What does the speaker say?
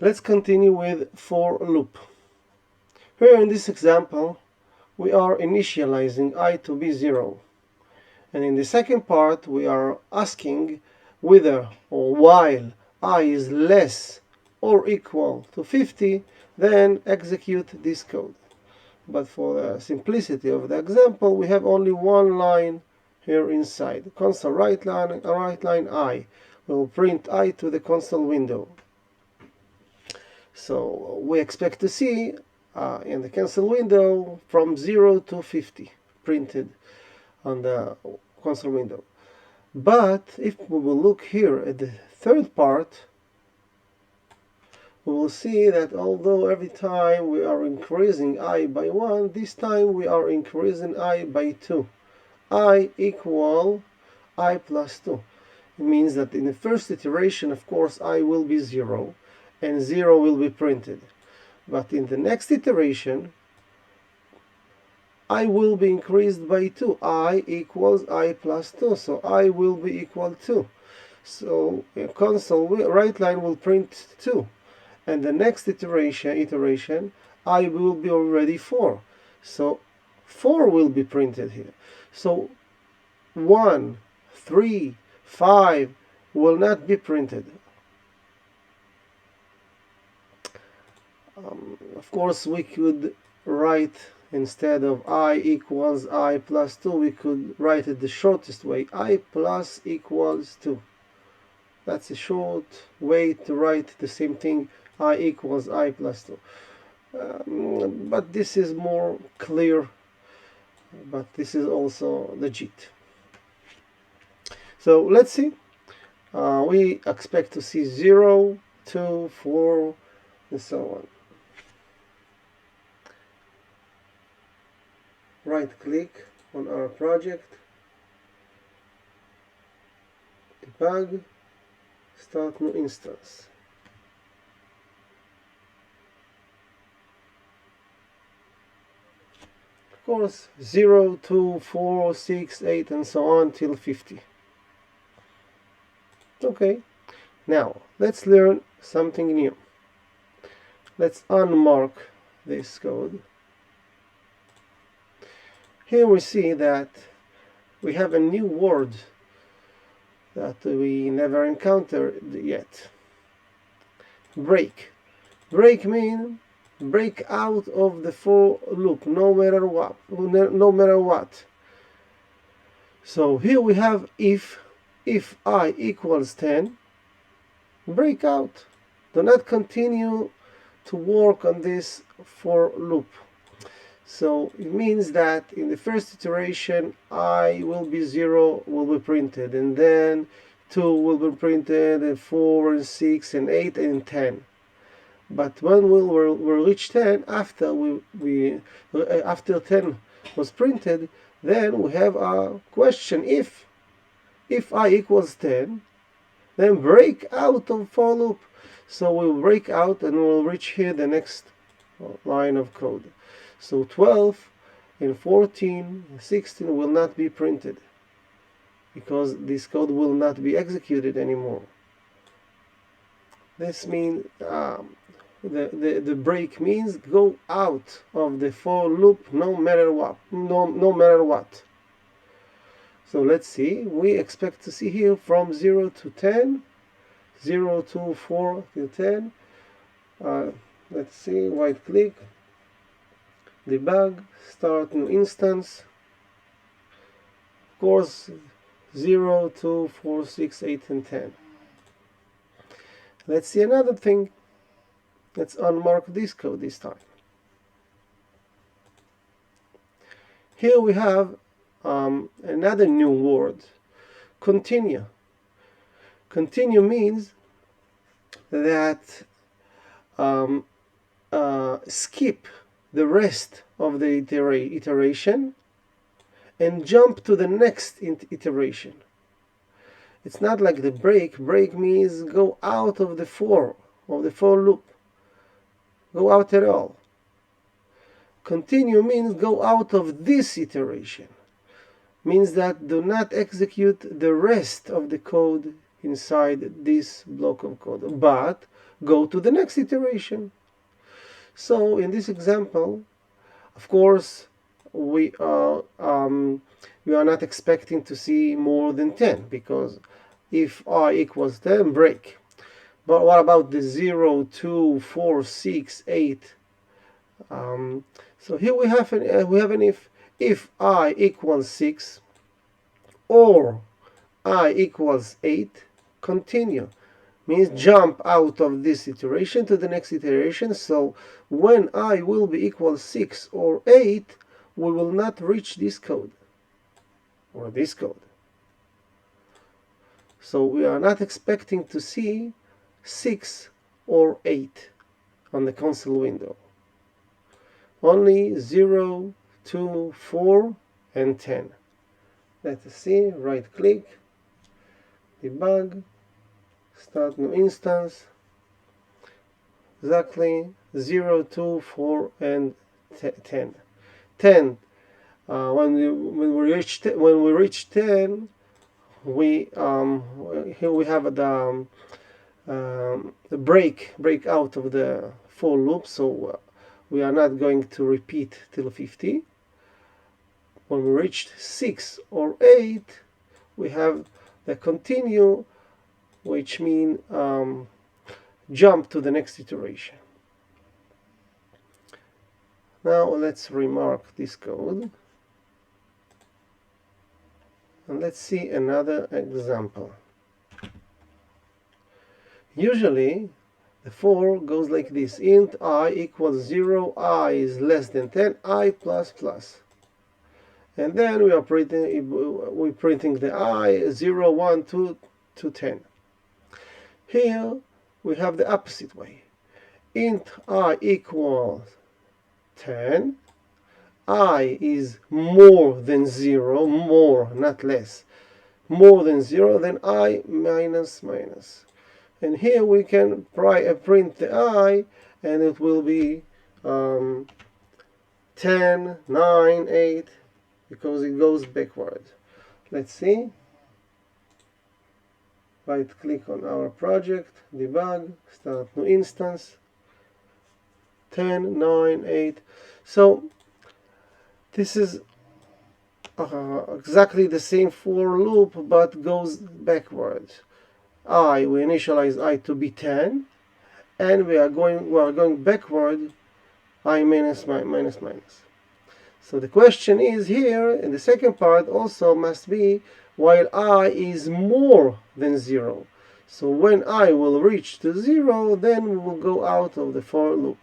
Let's continue with for loop. Here in this example, we are initializing I to be 0. And in the second part, we are asking whether or while I is less or equal to 50, then execute this code. But for the simplicity of the example, we have only one line here inside. Console write line I. We will print I to the console window. So we expect to see in the console window from 0 to 50 printed on the console window. But if we will look here at the third part, we will see that although every time we are increasing I by 1, this time we are increasing I by 2. I equal I plus 2. It means that in the first iteration, of course, I will be 0, and 0 will be printed. But in the next iteration, I will be increased by 2. I equals I plus 2, so I will be equal to. So console write line will print 2. And the next iteration, I will be already 4. So 4 will be printed here. So 1, 3, 5 will not be printed. Of course, we could write, instead of I equals I plus 2, we could write it the shortest way. I plus equals 2. That's a short way to write the same thing. I equals I plus 2. But this is more clear. But this is also legit. So let's see. We expect to see 0, 2, 4, and so on. Right click on our project, debug, start new instance. Of course, 0, 2, 4, 6, 8, and so on till 50. Okay, now let's learn something new. Let's unmark this code. Here we see that we have a new word that we never encountered yet. Break. Break means break out of the for loop, no matter what. So here we have if I equals 10, break out. Do not continue to work on this for loop. So it means that in the first iteration, I will be 0 will be printed, and then 2 will be printed, and 4 and 6 and 8 and 10. But when we'll reach 10, after after 10 was printed, then we have a question: if I equals 10, then break out of for loop. So we'll break out and we'll reach here the next line of code. So 12 and 14 and 16 will not be printed because this code will not be executed anymore. This means the break means go out of the for loop no matter what. So let's see. We expect to see here from 0 to 10, 0 to 4 to 10. Let's see. Right click, debug, start new instance. Of course, 0, 2, 4, 6, 8, and 10. Let's see another thing. Let's unmark this code this time. Here we have another new word, continue. Continue means that skip the rest of the iteration and jump to the next iteration. It's not like the break. Break means go out of the for loop. Go out at all. Continue means go out of this iteration. Means that do not execute the rest of the code inside this block of code, but go to the next iteration. So in this example, of course, we are not expecting to see more than 10, because if I equals 10, break. But what about the 0, 2, 4, 6, 8? So here we have an if I equals 6 or I equals 8, continue. Means jump out of this iteration to the next iteration. So when I will be equal 6 or 8, we will not reach this code or this code. So we are not expecting to see 6 or 8 on the console window. Only 0, 2, 4, and 10. Let's see, right click, debug, start new instance, exactly 0, 2, 4, and 10. 10. When we reach 10, we here we have the break out of the for loop. So we are not going to repeat till 50. When we reached 6 or 8, we have the continue, which means jump to the next iteration. Now let's remark this code. And let's see another example. Usually, the for goes like this. Int I equals 0, I is less than 10, I plus plus. And then we are printing the I 0, 1, 2 to 10. Here we have the opposite way. Int I equals 10. I is more than 0, more, not less. More than 0, then I minus minus. And here we can print the I, and it will be 10, 9, 8, because it goes backward. Let's see. Right click on our project, debug, start new instance, 10, 9, 8. So this is exactly the same for loop, but goes backwards. We initialize I to be 10, and we are going backward, I minus minus minus. So the question is here, in the second part also must be, while I is more than 0. So when I will reach to 0, then we will go out of the for loop.